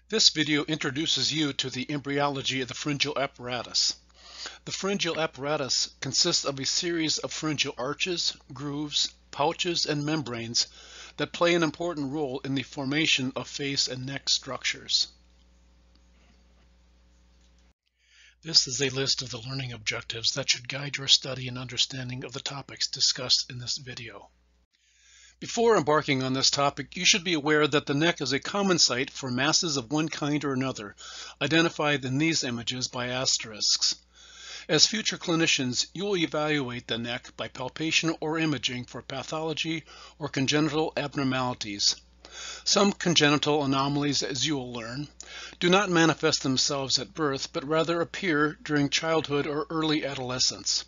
This video introduces you to the embryology of the pharyngeal apparatus. The pharyngeal apparatus consists of a series of pharyngeal arches, grooves, pouches, and membranes that play an important role in the formation of face and neck structures. This is a list of the learning objectives that should guide your study and understanding of the topics discussed in this video. Before embarking on this topic, you should be aware that the neck is a common site for masses of one kind or another, identified in these images by asterisks. As future clinicians, you will evaluate the neck by palpation or imaging for pathology or congenital abnormalities. Some congenital anomalies, as you will learn, do not manifest themselves at birth, but rather appear during childhood or early adolescence.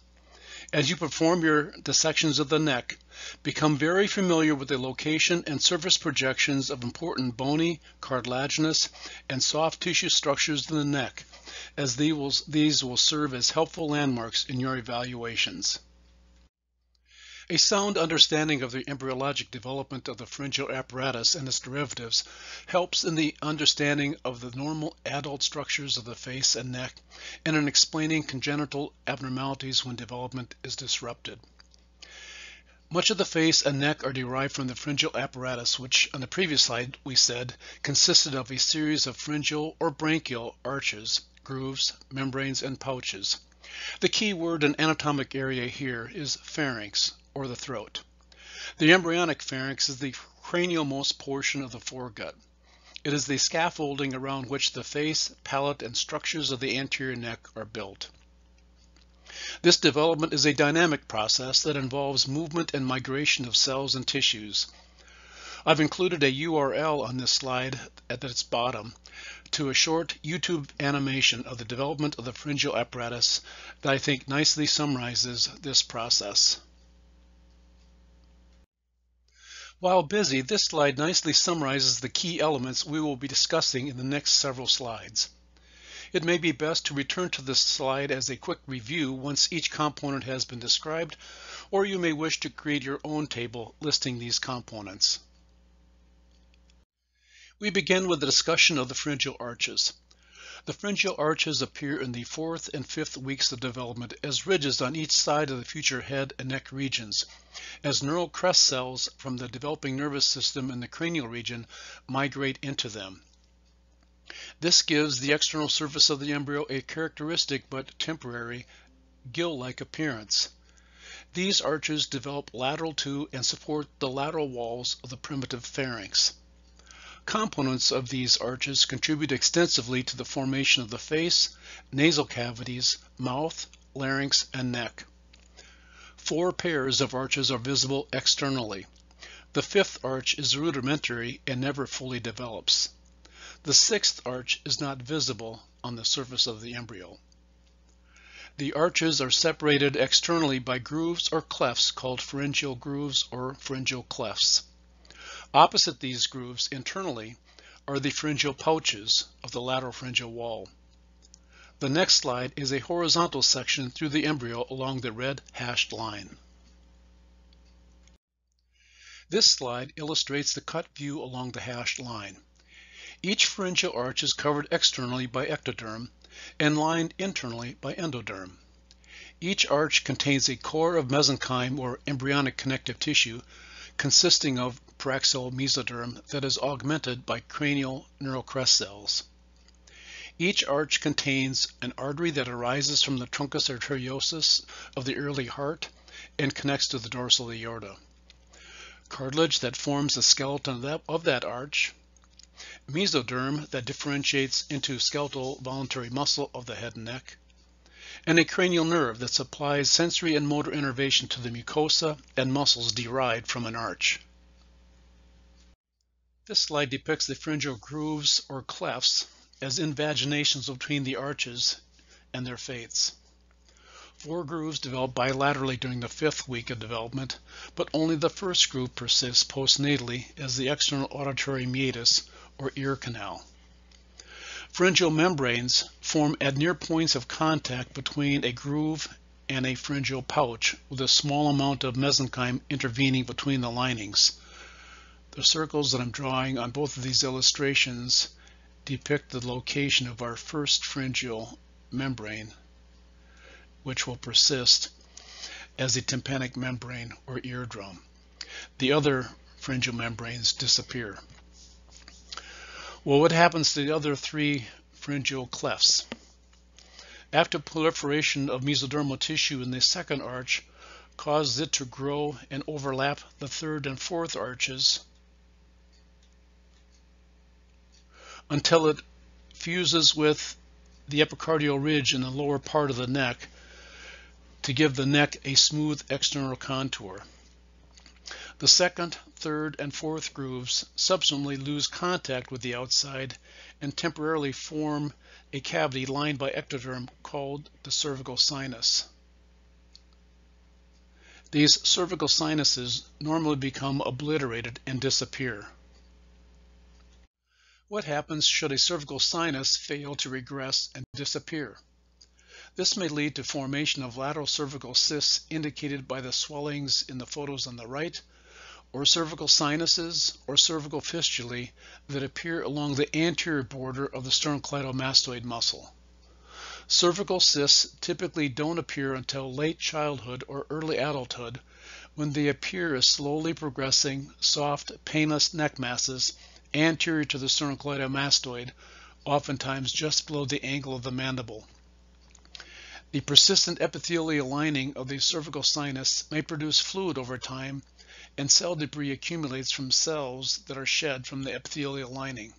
As you perform your dissections of the neck, become very familiar with the location and surface projections of important bony, cartilaginous, and soft tissue structures in the neck, as these will serve as helpful landmarks in your evaluations. A sound understanding of the embryologic development of the pharyngeal apparatus and its derivatives helps in the understanding of the normal adult structures of the face and neck and in explaining congenital abnormalities when development is disrupted. Much of the face and neck are derived from the pharyngeal apparatus, which on the previous slide we said consisted of a series of pharyngeal or branchial arches, grooves, membranes, and pouches. The key word and anatomic area here is pharynx, or the throat. The embryonic pharynx is the cranial-most portion of the foregut. It is the scaffolding around which the face, palate, and structures of the anterior neck are built. This development is a dynamic process that involves movement and migration of cells and tissues. I've included a URL on this slide at its bottom to a short YouTube animation of the development of the pharyngeal apparatus that I think nicely summarizes this process. While busy, this slide nicely summarizes the key elements we will be discussing in the next several slides. It may be best to return to this slide as a quick review once each component has been described, or you may wish to create your own table listing these components. We begin with the discussion of the pharyngeal arches. The pharyngeal arches appear in the 4th and 5th weeks of development as ridges on each side of the future head and neck regions, as neural crest cells from the developing nervous system in the cranial region migrate into them. This gives the external surface of the embryo a characteristic but temporary gill-like appearance. These arches develop lateral to and support the lateral walls of the primitive pharynx. Components of these arches contribute extensively to the formation of the face, nasal cavities, mouth, larynx, and neck. 4 pairs of arches are visible externally. The 5th arch is rudimentary and never fully develops. The 6th arch is not visible on the surface of the embryo. The arches are separated externally by grooves or clefts called pharyngeal grooves or pharyngeal clefts. Opposite these grooves internally are the pharyngeal pouches of the lateral pharyngeal wall. The next slide is a horizontal section through the embryo along the red hashed line. This slide illustrates the cut view along the hashed line. Each pharyngeal arch is covered externally by ectoderm and lined internally by endoderm. Each arch contains a core of mesenchyme or embryonic connective tissue consisting of paraxial mesoderm that is augmented by cranial neural crest cells. Each arch contains an artery that arises from the truncus arteriosus of the early heart and connects to the dorsal aorta. Cartilage that forms the skeleton of that arch. Mesoderm that differentiates into skeletal voluntary muscle of the head and neck. And a cranial nerve that supplies sensory and motor innervation to the mucosa and muscles derived from an arch. This slide depicts the pharyngeal grooves or clefts as invaginations between the arches and their fates. 4 grooves develop bilaterally during the 5th week of development, but only the first groove persists postnatally as the external auditory meatus or ear canal. Pharyngeal membranes form at near points of contact between a groove and a pharyngeal pouch with a small amount of mesenchyme intervening between the linings. The circles that I'm drawing on both of these illustrations depict the location of our first pharyngeal membrane, which will persist as the tympanic membrane or eardrum. The other pharyngeal membranes disappear. Well, what happens to the other three pharyngeal clefts? Active proliferation of mesodermal tissue in the second arch causes it to grow and overlap the third and fourth arches until it fuses with the epicardial ridge in the lower part of the neck to give the neck a smooth external contour. The second, third, and fourth grooves subsequently lose contact with the outside and temporarily form a cavity lined by ectoderm called the cervical sinus. These cervical sinuses normally become obliterated and disappear. What happens should a cervical sinus fail to regress and disappear? This may lead to formation of lateral cervical cysts indicated by the swellings in the photos on the right, or cervical sinuses or cervical fistulae that appear along the anterior border of the sternocleidomastoid muscle. Cervical cysts typically don't appear until late childhood or early adulthood, when they appear as slowly progressing, soft, painless neck masses anterior to the sternocleidomastoid, oftentimes just below the angle of the mandible. The persistent epithelial lining of the cervical sinus may produce fluid over time, and cell debris accumulates from cells that are shed from the epithelial lining.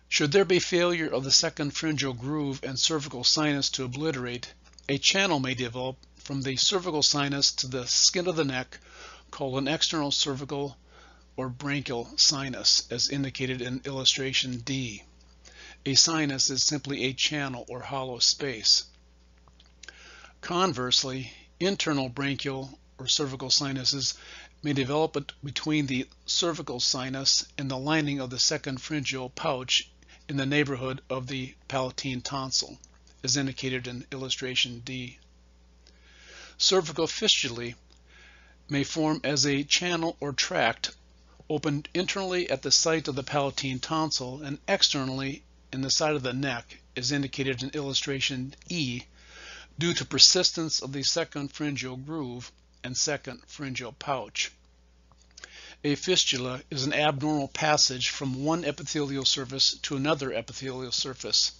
Should there be failure of the second pharyngeal groove and cervical sinus to obliterate, a channel may develop from the cervical sinus to the skin of the neck called an external cervical or branchial sinus, as indicated in illustration D. A sinus is simply a channel or hollow space. Conversely, internal branchial or cervical sinuses may develop between the cervical sinus and the lining of the second pharyngeal pouch in the neighborhood of the palatine tonsil, as indicated in illustration D. Cervical fistulae may form as a channel or tract opened internally at the site of the palatine tonsil and externally in the side of the neck, as indicated in illustration E, due to persistence of the second pharyngeal groove and second pharyngeal pouch. A fistula is an abnormal passage from one epithelial surface to another epithelial surface.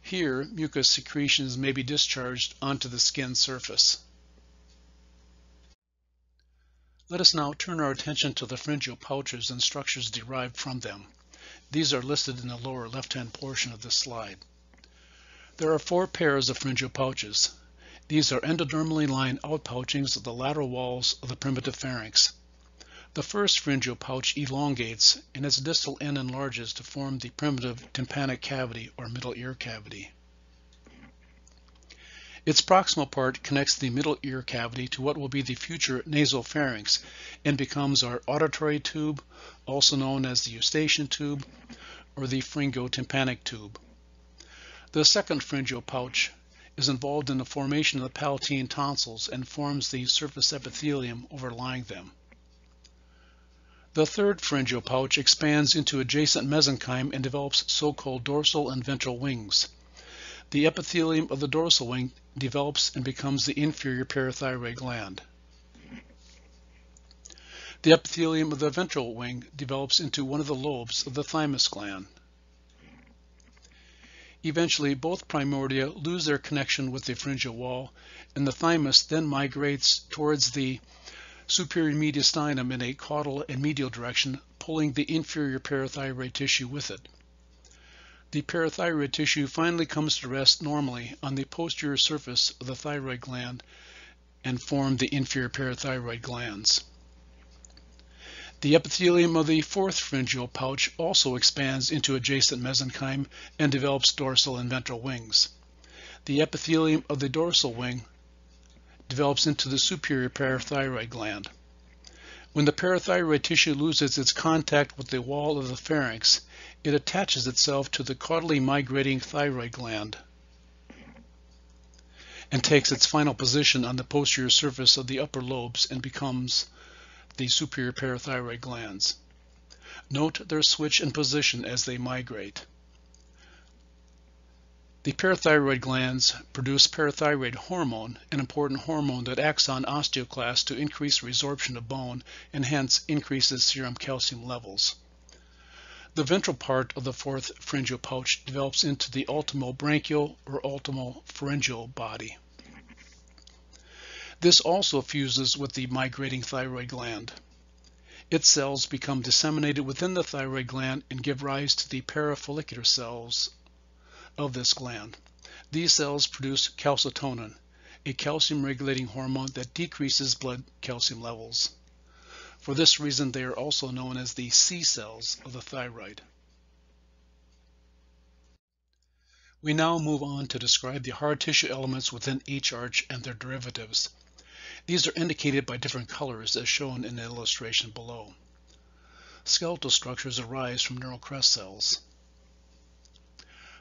Here, mucus secretions may be discharged onto the skin surface. Let us now turn our attention to the pharyngeal pouches and structures derived from them. These are listed in the lower left-hand portion of this slide. There are 4 pairs of pharyngeal pouches. These are endodermally lined outpouchings of the lateral walls of the primitive pharynx. The first pharyngeal pouch elongates and its distal end enlarges to form the primitive tympanic cavity or middle ear cavity. Its proximal part connects the middle ear cavity to what will be the future nasopharynx and becomes our auditory tube, also known as the eustachian tube or the pharyngotympanic tube. The second pharyngeal pouch is involved in the formation of the palatine tonsils and forms the surface epithelium overlying them. The third pharyngeal pouch expands into adjacent mesenchyme and develops so-called dorsal and ventral wings. The epithelium of the dorsal wing develops and becomes the inferior parathyroid gland. The epithelium of the ventral wing develops into one of the lobes of the thymus gland. Eventually, both primordia lose their connection with the pharyngeal wall, and the thymus then migrates towards the superior mediastinum in a caudal and medial direction, pulling the inferior parathyroid tissue with it. The parathyroid tissue finally comes to rest normally on the posterior surface of the thyroid gland and form the inferior parathyroid glands. The epithelium of the fourth pharyngeal pouch also expands into adjacent mesenchyme and develops dorsal and ventral wings. The epithelium of the dorsal wing develops into the superior parathyroid gland. When the parathyroid tissue loses its contact with the wall of the pharynx, it attaches itself to the caudally migrating thyroid gland and takes its final position on the posterior surface of the upper lobes and becomes the superior parathyroid glands. Note their switch in position as they migrate. The parathyroid glands produce parathyroid hormone, an important hormone that acts on osteoclasts to increase resorption of bone and hence increases serum calcium levels. The ventral part of the fourth pharyngeal pouch develops into the ultimobranchial or ultimopharyngeal body. This also fuses with the migrating thyroid gland. Its cells become disseminated within the thyroid gland and give rise to the parafollicular cells of this gland. These cells produce calcitonin, a calcium-regulating hormone that decreases blood calcium levels. For this reason, they are also known as the C cells of the thyroid. We now move on to describe the hard tissue elements within each arch and their derivatives. These are indicated by different colors as shown in the illustration below. Skeletal structures arise from neural crest cells.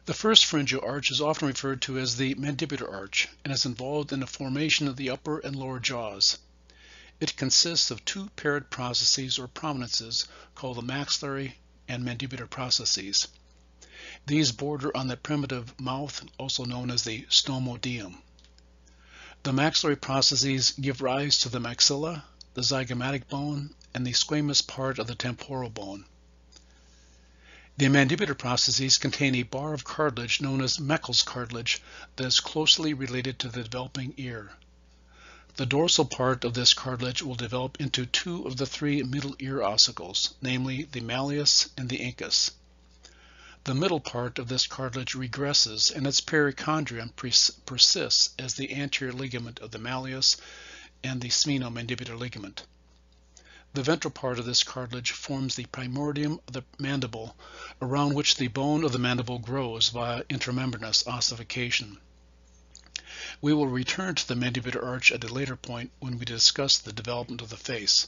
The first pharyngeal arch is often referred to as the mandibular arch and is involved in the formation of the upper and lower jaws. It consists of two paired processes or prominences called the maxillary and mandibular processes. These border on the primitive mouth, also known as the stomodeum. The maxillary processes give rise to the maxilla, the zygomatic bone, and the squamous part of the temporal bone. The mandibular processes contain a bar of cartilage known as Meckel's cartilage that is closely related to the developing ear. The dorsal part of this cartilage will develop into two of the three middle ear ossicles, namely the malleus and the incus. The middle part of this cartilage regresses and its perichondrium persists as the anterior ligament of the malleus and the sphenomandibular ligament. The ventral part of this cartilage forms the primordium of the mandible, around which the bone of the mandible grows via intramembranous ossification. We will return to the mandibular arch at a later point when we discuss the development of the face.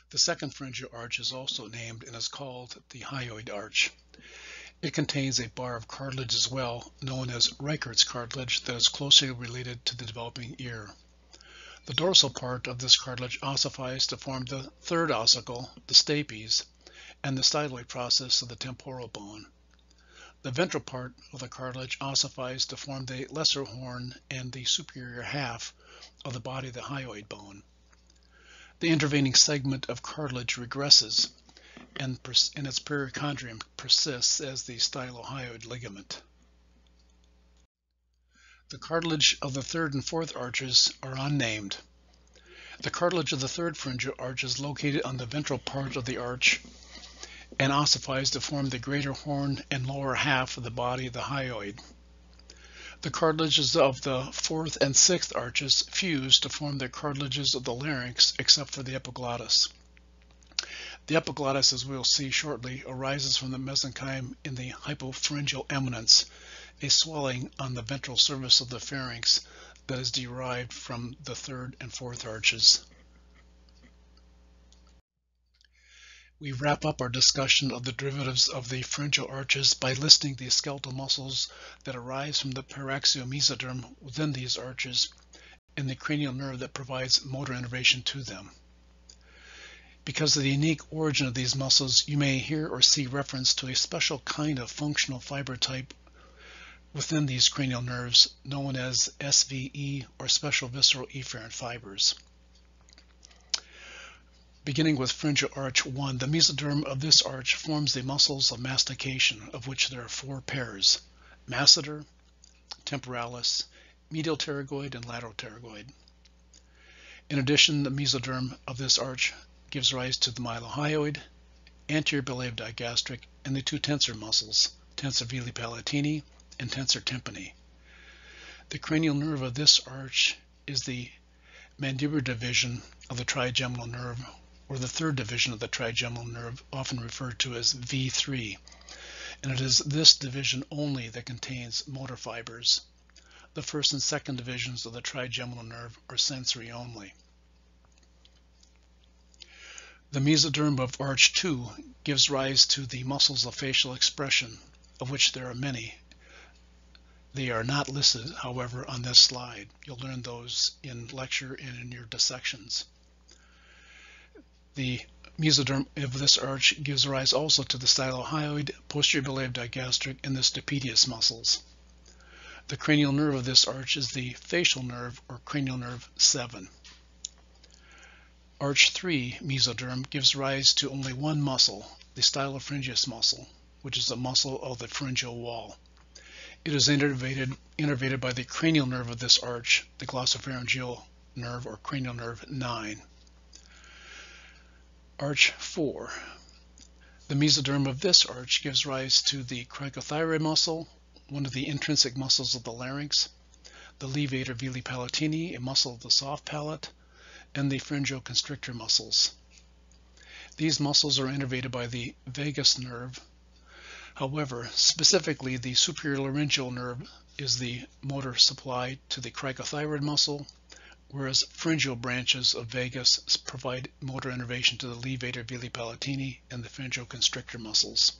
The second pharyngeal arch is also named and is called the hyoid arch. It contains a bar of cartilage as well, known as Reichert's cartilage, that is closely related to the developing ear. The dorsal part of this cartilage ossifies to form the third ossicle, the stapes, and the styloid process of the temporal bone. The ventral part of the cartilage ossifies to form the lesser horn and the superior half of the body of the hyoid bone. The intervening segment of cartilage regresses, and its perichondrium persists as the stylohyoid ligament. The cartilage of the third and fourth arches are unnamed. The cartilage of the third pharyngeal arch is located on the ventral part of the arch and ossifies to form the greater horn and lower half of the body of the hyoid. The cartilages of the fourth and sixth arches fuse to form the cartilages of the larynx except for the epiglottis. The epiglottis, as we will see shortly, arises from the mesenchyme in the hypopharyngeal eminence, a swelling on the ventral surface of the pharynx that is derived from the third and fourth arches. We wrap up our discussion of the derivatives of the pharyngeal arches by listing the skeletal muscles that arise from the paraxial mesoderm within these arches and the cranial nerve that provides motor innervation to them. Because of the unique origin of these muscles, you may hear or see reference to a special kind of functional fiber type within these cranial nerves known as SVE or special visceral efferent fibers. Beginning with pharyngeal arch 1, the mesoderm of this arch forms the muscles of mastication, of which there are four pairs: masseter, temporalis, medial pterygoid, and lateral pterygoid. In addition, the mesoderm of this arch gives rise to the mylohyoid, anterior biliodigastric, and the two tensor muscles, tensor veli palatini and tensor tympani. The cranial nerve of this arch is the mandibular division of the trigeminal nerve, or the third division of the trigeminal nerve, often referred to as V3, and it is this division only that contains motor fibers. The first and second divisions of the trigeminal nerve are sensory only. The mesoderm of arch 2 gives rise to the muscles of facial expression, of which there are many. They are not listed, however, on this slide. You'll learn those in lecture and in your dissections. The mesoderm of this arch gives rise also to the stylohyoid, posterior biliary digastric, and the stapedius muscles. The cranial nerve of this arch is the facial nerve, or cranial nerve 7. Arch 3 mesoderm gives rise to only one muscle, the stylopharyngeus muscle, which is a muscle of the pharyngeal wall. It is innervated by the cranial nerve of this arch, the glossopharyngeal nerve, or cranial nerve 9. Arch 4. The mesoderm of this arch gives rise to the cricothyroid muscle, one of the intrinsic muscles of the larynx, the levator veli palatini, a muscle of the soft palate, and the pharyngeal constrictor muscles. These muscles are innervated by the vagus nerve. However, specifically the superior laryngeal nerve is the motor supply to the cricothyroid muscle, whereas pharyngeal branches of vagus provide motor innervation to the levator veli palatini and the pharyngeal constrictor muscles.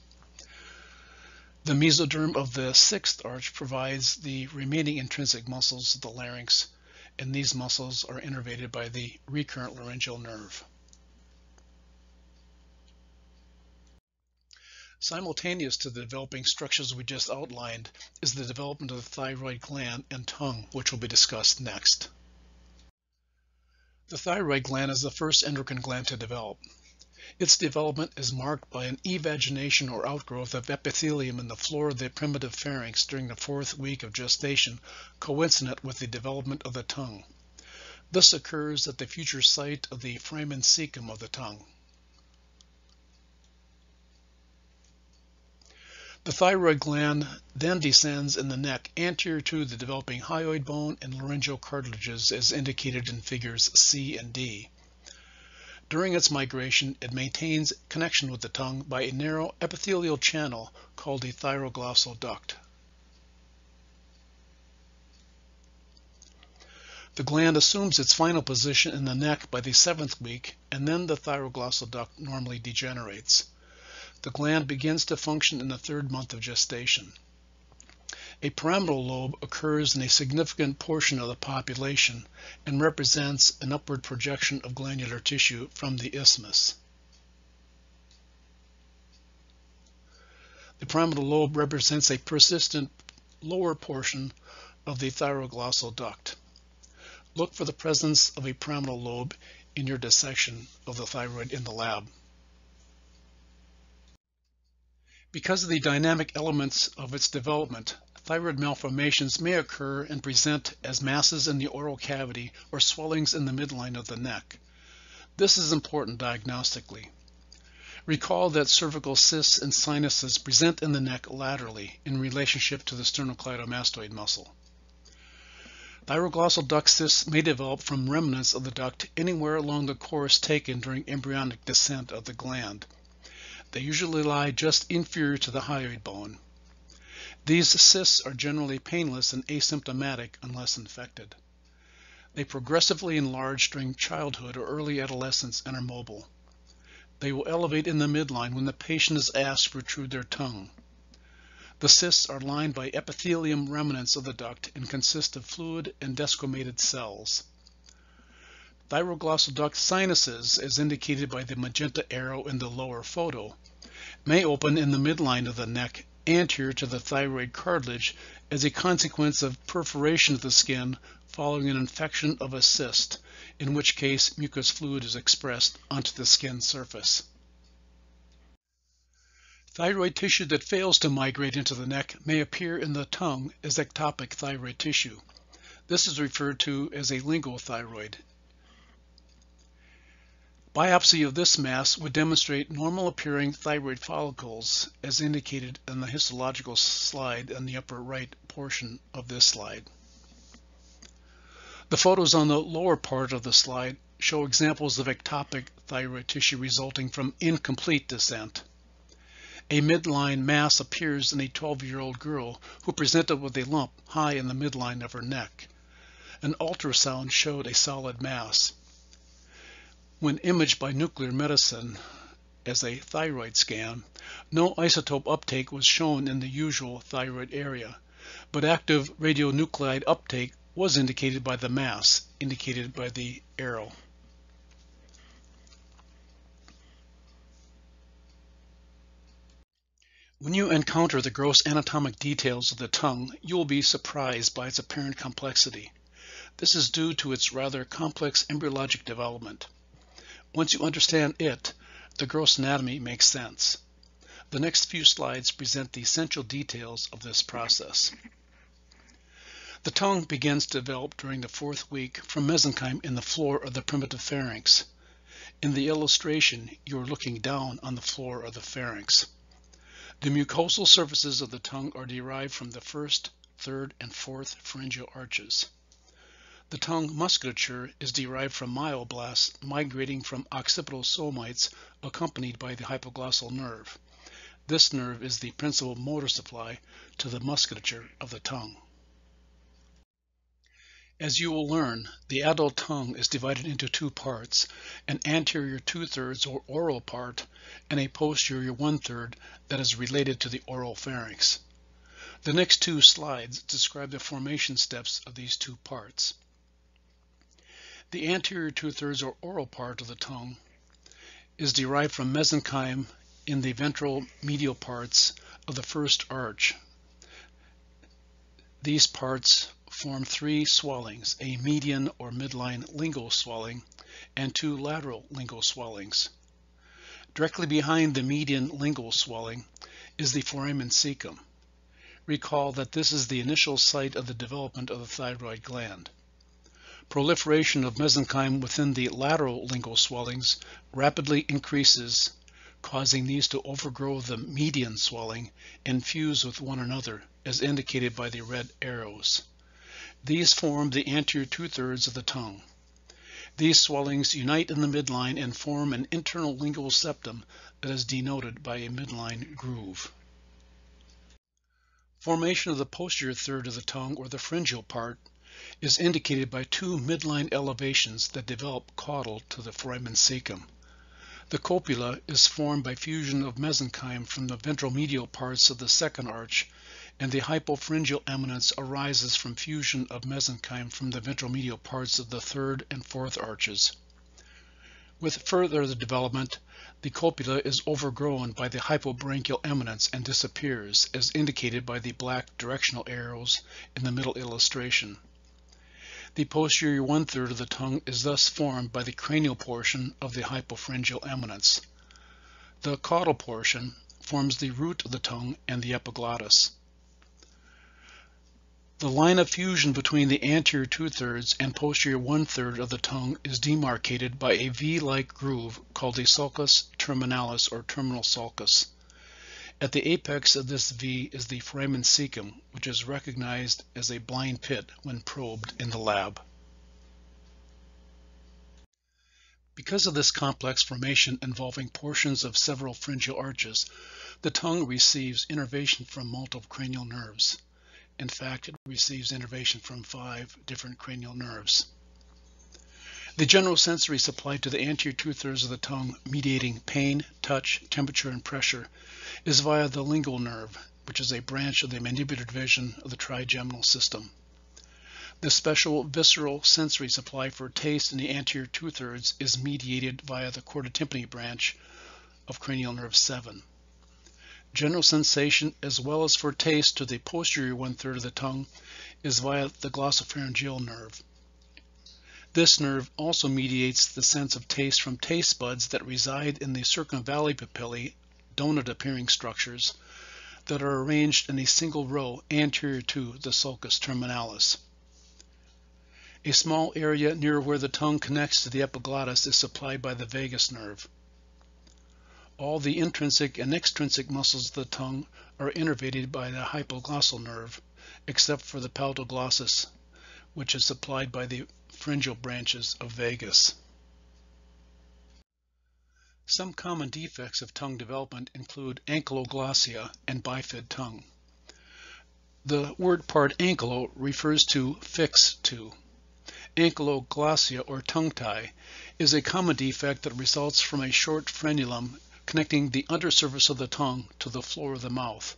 The mesoderm of the 6th arch provides the remaining intrinsic muscles of the larynx, and these muscles are innervated by the recurrent laryngeal nerve. Simultaneous to the developing structures we just outlined is the development of the thyroid gland and tongue, which will be discussed next. The thyroid gland is the first endocrine gland to develop. Its development is marked by an evagination or outgrowth of epithelium in the floor of the primitive pharynx during the 4th week of gestation, coincident with the development of the tongue. This occurs at the future site of the foramen cecum of the tongue. The thyroid gland then descends in the neck anterior to the developing hyoid bone and laryngeal cartilages as indicated in figures C and D. During its migration, it maintains connection with the tongue by a narrow epithelial channel called the thyroglossal duct. The gland assumes its final position in the neck by the 7th week, and then the thyroglossal duct normally degenerates. The gland begins to function in the 3rd month of gestation. A pyramidal lobe occurs in a significant portion of the population and represents an upward projection of glandular tissue from the isthmus. The pyramidal lobe represents a persistent lower portion of the thyroglossal duct. Look for the presence of a pyramidal lobe in your dissection of the thyroid in the lab. Because of the dynamic elements of its development, thyroid malformations may occur and present as masses in the oral cavity or swellings in the midline of the neck. This is important diagnostically. Recall that cervical cysts and sinuses present in the neck laterally in relationship to the sternocleidomastoid muscle. Thyroglossal duct cysts may develop from remnants of the duct anywhere along the course taken during embryonic descent of the gland. They usually lie just inferior to the hyoid bone. These cysts are generally painless and asymptomatic unless infected. They progressively enlarge during childhood or early adolescence and are mobile. They will elevate in the midline when the patient is asked to protrude their tongue. The cysts are lined by epithelium remnants of the duct and consist of fluid and desquamated cells. Thyroglossal duct sinuses, as indicated by the magenta arrow in the lower photo, may open in the midline of the neck anterior to the thyroid cartilage as a consequence of perforation of the skin following an infection of a cyst, in which case mucous fluid is expressed onto the skin surface. Thyroid tissue that fails to migrate into the neck may appear in the tongue as ectopic thyroid tissue. This is referred to as a lingothyroid. Biopsy of this mass would demonstrate normal appearing thyroid follicles as indicated in the histological slide in the upper right portion of this slide. The photos on the lower part of the slide show examples of ectopic thyroid tissue resulting from incomplete descent. A midline mass appears in a 12-year-old girl who presented with a lump high in the midline of her neck. An ultrasound showed a solid mass. When imaged by nuclear medicine as a thyroid scan, no isotope uptake was shown in the usual thyroid area, but active radionuclide uptake was indicated by the mass, indicated by the arrow. When you encounter the gross anatomic details of the tongue, you will be surprised by its apparent complexity. This is due to its rather complex embryologic development. Once you understand it, the gross anatomy makes sense. The next few slides present the essential details of this process. The tongue begins to develop during the 4th week from mesenchyme in the floor of the primitive pharynx. In the illustration, you are looking down on the floor of the pharynx. The mucosal surfaces of the tongue are derived from the 1st, 3rd, and 4th pharyngeal arches. The tongue musculature is derived from myoblasts migrating from occipital somites accompanied by the hypoglossal nerve. This nerve is the principal motor supply to the musculature of the tongue. As you will learn, the adult tongue is divided into 2 parts, an anterior 2/3 or oral part and a posterior 1/3 that is related to the oral pharynx. The next 2 slides describe the formation steps of these 2 parts. The anterior 2/3 or oral part of the tongue is derived from mesenchyme in the ventral medial parts of the first arch. These parts form 3 swellings, a median or midline lingual swelling and 2 lateral lingual swellings. Directly behind the median lingual swelling is the foramen cecum. Recall that this is the initial site of the development of the thyroid gland. Proliferation of mesenchyme within the lateral lingual swellings rapidly increases, causing these to overgrow the median swelling and fuse with one another, as indicated by the red arrows. These form the anterior 2/3 of the tongue. These swellings unite in the midline and form an internal lingual septum that is denoted by a midline groove. Formation of the posterior third of the tongue, or the pharyngeal part, is indicated by 2 midline elevations that develop caudal to the foramen cecum. The copula is formed by fusion of mesenchyme from the ventromedial parts of the 2nd arch, and the hypopharyngeal eminence arises from fusion of mesenchyme from the ventromedial parts of the 3rd and 4th arches. With further development, the copula is overgrown by the hypobranchial eminence and disappears, as indicated by the black directional arrows in the middle illustration. The posterior 1/3 of the tongue is thus formed by the cranial portion of the hypopharyngeal eminence. The caudal portion forms the root of the tongue and the epiglottis. The line of fusion between the anterior 2/3 and posterior 1/3 of the tongue is demarcated by a V-like groove called the sulcus terminalis, or terminal sulcus. At the apex of this V is the foramen cecum, which is recognized as a blind pit when probed in the lab. Because of this complex formation involving portions of several pharyngeal arches, the tongue receives innervation from multiple cranial nerves. In fact, it receives innervation from 5 different cranial nerves. The general sensory supply to the anterior 2/3 of the tongue, mediating pain, touch, temperature, and pressure, is via the lingual nerve, which is a branch of the mandibular division of the trigeminal system. The special visceral sensory supply for taste in the anterior 2/3 is mediated via the chordotympany branch of cranial nerve 7. General sensation, as well as for taste to the posterior 1/3 of the tongue, is via the glossopharyngeal nerve. This nerve also mediates the sense of taste from taste buds that reside in the circumvallate papillae, donut-appearing structures that are arranged in a single row anterior to the sulcus terminalis. A small area near where the tongue connects to the epiglottis is supplied by the vagus nerve. All the intrinsic and extrinsic muscles of the tongue are innervated by the hypoglossal nerve, except for the palatal-glossus, which is supplied by the pharyngeal branches of vagus. Some common defects of tongue development include ankyloglossia and bifid tongue. The word part ankylo refers to fixed to. Ankyloglossia, or tongue tie, is a common defect that results from a short frenulum connecting the undersurface of the tongue to the floor of the mouth.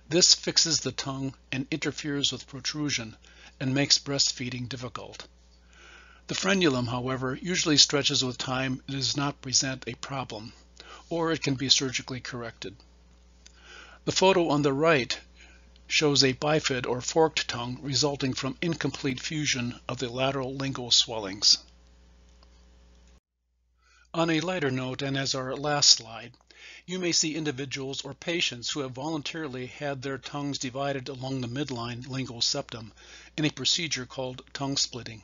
This fixes the tongue and interferes with protrusion and makes breastfeeding difficult. The frenulum, however, usually stretches with time and does not present a problem, or it can be surgically corrected. The photo on the right shows a bifid or forked tongue resulting from incomplete fusion of the lateral lingual swellings. On a lighter note, and as our last slide, you may see individuals or patients who have voluntarily had their tongues divided along the midline lingual septum in a procedure called tongue splitting.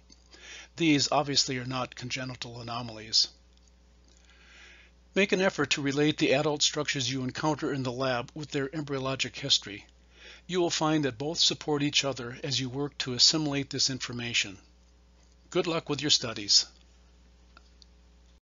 These obviously are not congenital anomalies. Make an effort to relate the adult structures you encounter in the lab with their embryologic history. You will find that both support each other as you work to assimilate this information. Good luck with your studies.